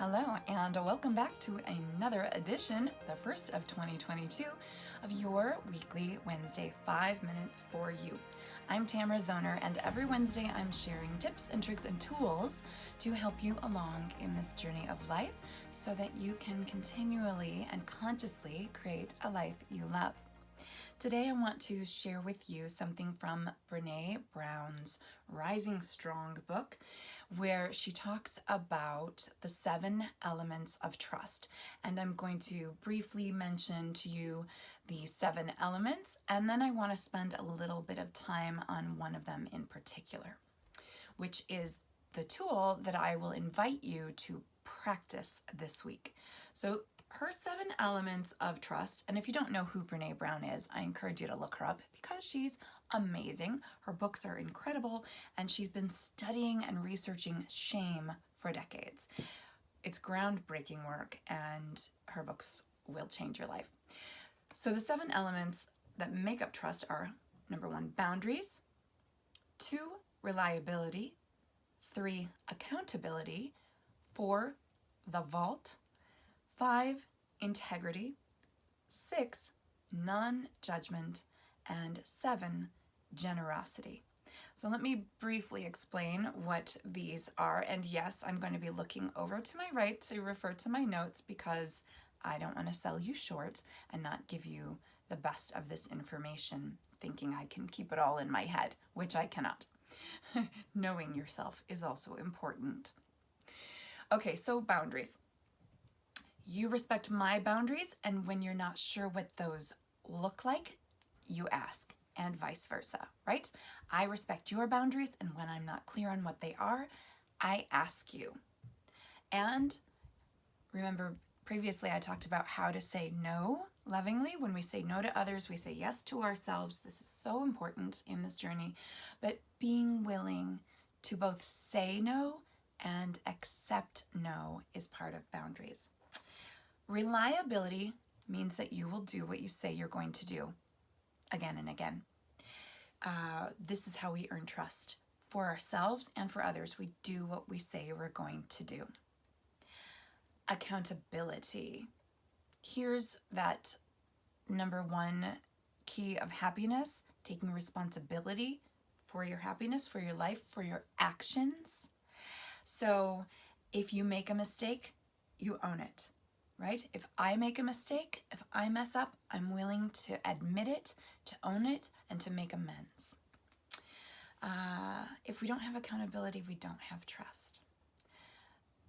Hello, and welcome back to another edition, the first of 2022, of your weekly Wednesday 5 Minutes for You. I'm Tamara Zoner, and every Wednesday I'm sharing tips and tricks and tools to help you along in this journey of life so that you can continually and consciously create a life you love. Today I want to share with you something from Brene Brown's Rising Strong book, where she talks about the 7 elements of trust. And I'm going to briefly mention to you the 7 elements, and then I want to spend a little bit of time on one of them in particular, which is the tool that I will invite you to practice this week. So her 7 elements of trust, and if you don't know who Brene Brown is, I encourage you to look her up because she's amazing. Her books are incredible, and she's been studying and researching shame for decades. It's groundbreaking work, and her books will change your life. So the 7 elements that make up trust are: number 1, boundaries; 2, reliability; 3, accountability; 4, the vault; 5, integrity; 6, non-judgment; and 7, generosity. So let me briefly explain what these are. And yes, I'm going to be looking over to my right to refer to my notes because I don't want to sell you short and not give you the best of this information, thinking I can keep it all in my head, which I cannot. Knowing yourself is also important. Okay, so boundaries. You respect my boundaries, and when you're not sure what those look like, you ask, and vice versa, right? I respect your boundaries, and when I'm not clear on what they are, I ask you. And remember, previously I talked about how to say no lovingly. When we say no to others, we say yes to ourselves. This is so important in this journey, but being willing to both say no and accept no is part of boundaries. Reliability means that you will do what you say you're going to do again and again. This is how we earn trust for ourselves and for others. We do what we say we're going to do. Accountability. Here's that number 1 key of happiness: taking responsibility for your happiness, for your life, for your actions. So if you make a mistake, you own it. Right? If I make a mistake, if I mess up, I'm willing to admit it, to own it, and to make amends. If we don't have accountability, we don't have trust.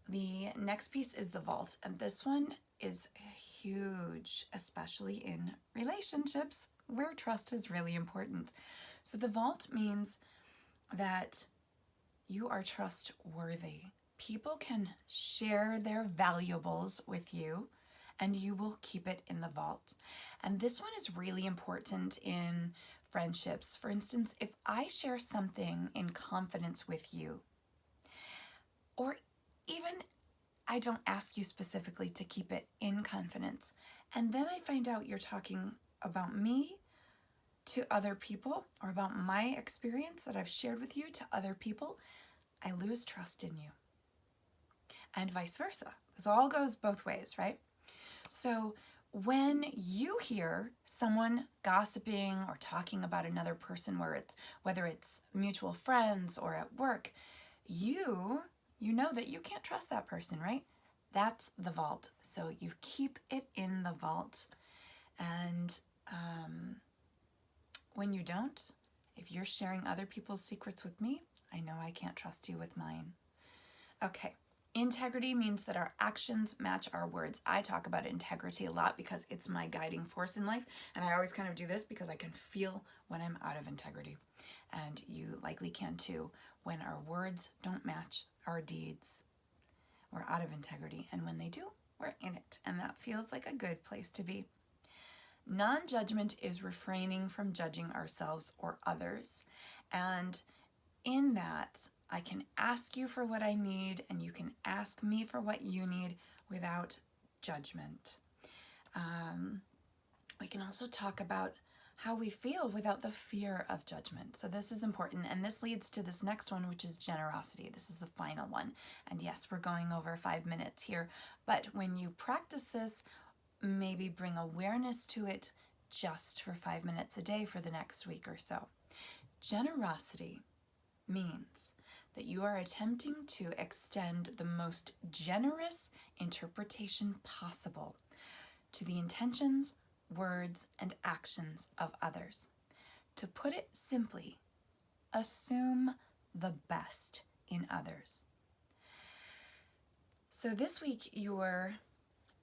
The next piece is the vault, and this one is huge, especially in relationships where trust is really important. So the vault means that you are trustworthy. People can share their valuables with you, and you will keep it in the vault. And this one is really important in friendships. For instance, if I share something in confidence with you, or even I don't ask you specifically to keep it in confidence, and then I find out you're talking about me to other people, or about my experience that I've shared with you to other people, I lose trust in you. And vice versa. This all goes both ways, right? So when you hear someone gossiping or talking about another person, whether it's mutual friends or at work, you know that you can't trust that person, right? That's the vault. So you keep it in the vault. And when you don't, if you're sharing other people's secrets with me, I know I can't trust you with mine. Okay. Integrity means that our actions match our words. I talk about integrity a lot because it's my guiding force in life, and I always kind of do this because I can feel when I'm out of integrity. And you likely can too. When our words don't match our deeds, we're out of integrity, and when they do, we're in it, and that feels like a good place to be. Non-judgment is refraining from judging ourselves or others, and in that, I can ask you for what I need, and you can ask me for what you need without judgment. We can also talk about how we feel without the fear of judgment. So this is important, and this leads to this next one, which is generosity. This is the final one. And yes, we're going over 5 minutes here, but when you practice this, maybe bring awareness to it just for 5 minutes a day for the next week or so. Generosity means that you are attempting to extend the most generous interpretation possible to the intentions, words, and actions of others. To put it simply, assume the best in others. So this week, your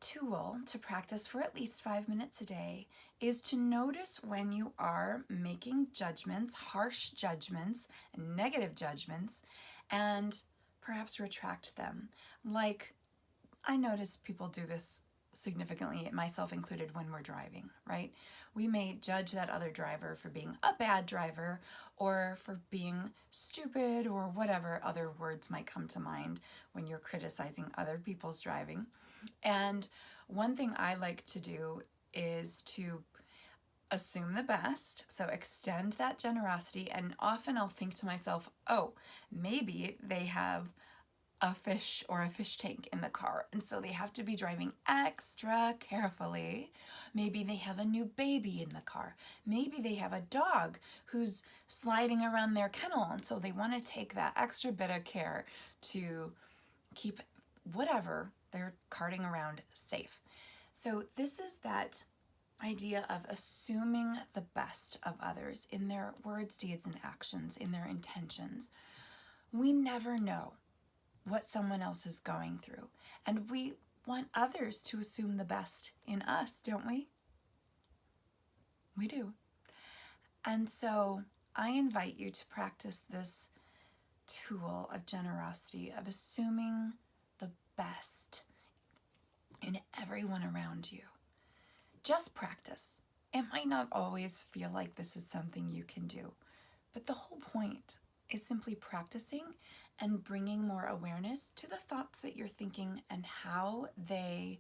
tool to practice for at least 5 minutes a day is to notice when you are making judgments, harsh judgments, negative judgments, and perhaps retract them. Like, I notice people do this significantly, myself included, when we're driving, right? We may judge that other driver for being a bad driver or for being stupid or whatever other words might come to mind when you're criticizing other people's driving. And one thing I like to do is to assume the best, so extend that generosity, and often I'll think to myself, oh, maybe they have a fish or a fish tank in the car, and so they have to be driving extra carefully. Maybe they have a new baby in the car. Maybe they have a dog who's sliding around their kennel, and so they want to take that extra bit of care to keep whatever they're carting around safe. So this is that idea of assuming the best of others in their words, deeds, and actions, in their intentions. We never know what someone else is going through, and we want others to assume the best in us, don't we? We do. And so I invite you to practice this tool of generosity, of assuming the best in everyone around you. Just practice. It might not always feel like this is something you can do, but the whole point is simply practicing and bringing more awareness to the thoughts that you're thinking and how they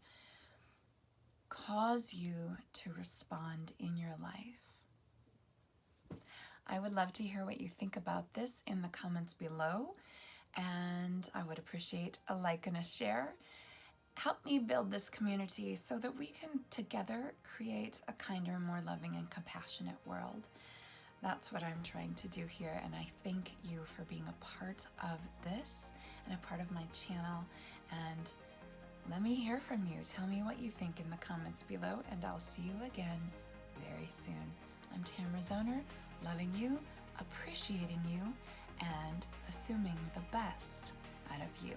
cause you to respond in your life. I would love to hear what you think about this in the comments below, and I would appreciate a like and a share. Help me build this community so that we can together create a kinder, more loving, and compassionate world. That's what I'm trying to do here, and I thank you for being a part of this and a part of my channel. And let me hear from you. Tell me what you think in the comments below, and I'll see you again very soon. I'm Tamara Zoner, loving you, appreciating you, and assuming the best out of you.